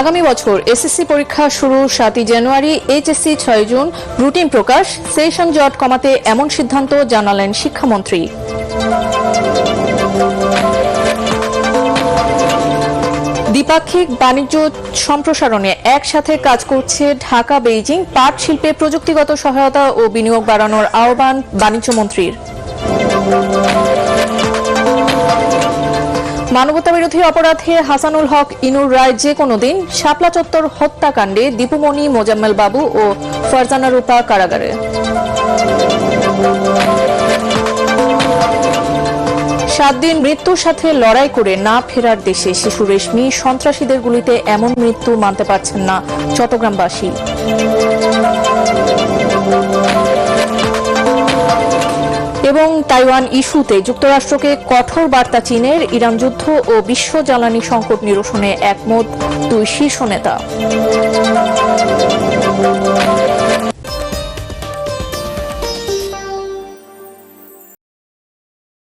আগামী বছর এসএসসি পরীক্ষা শুরু 7 জানুয়ারি, এইচএসসি 6 জুন, রুটিন প্রকাশ। সেশন জট কমাতে এমন সিদ্ধান্ত জানালেন শিক্ষামন্ত্রী। দ্বিপাক্ষিক বাণিজ্য সম্প্রসারণে একসাথে কাজ করছে ঢাকা বেইজিং। পাট শিল্পে প্রযুক্তিগত সহায়তা ও বিনিয়োগ বাড়ানোর আহ্বান বাণিজ্যমন্ত্রীর। মানবতাবিরোধী অপরাধে হাসানুল হক ইনুর রায় যে কোনো দিন। শাপলা চত্বর হত্যাকাণ্ডে দীপুমণি, মোজাম্মেল বাবু ও ফারজানা রূপা কারাগারে। 7 দিন মৃত্যুর সাথে লড়াই করে না ফেরার দেশে শিশু রেশমি। সন্ত্রাসীদের গুলিতে এমন মৃত্যু মানতে পারছেন না চট্টগ্রামবাসী। এবং তাইওয়ান ইস্যুতে যুক্তরাষ্ট্রকে কঠোর বার্তা চীনের। ইরান যুদ্ধ ও বিশ্ব জ্বালানি সংকট নিরসনে একমত 2 শীর্ষ নেতা।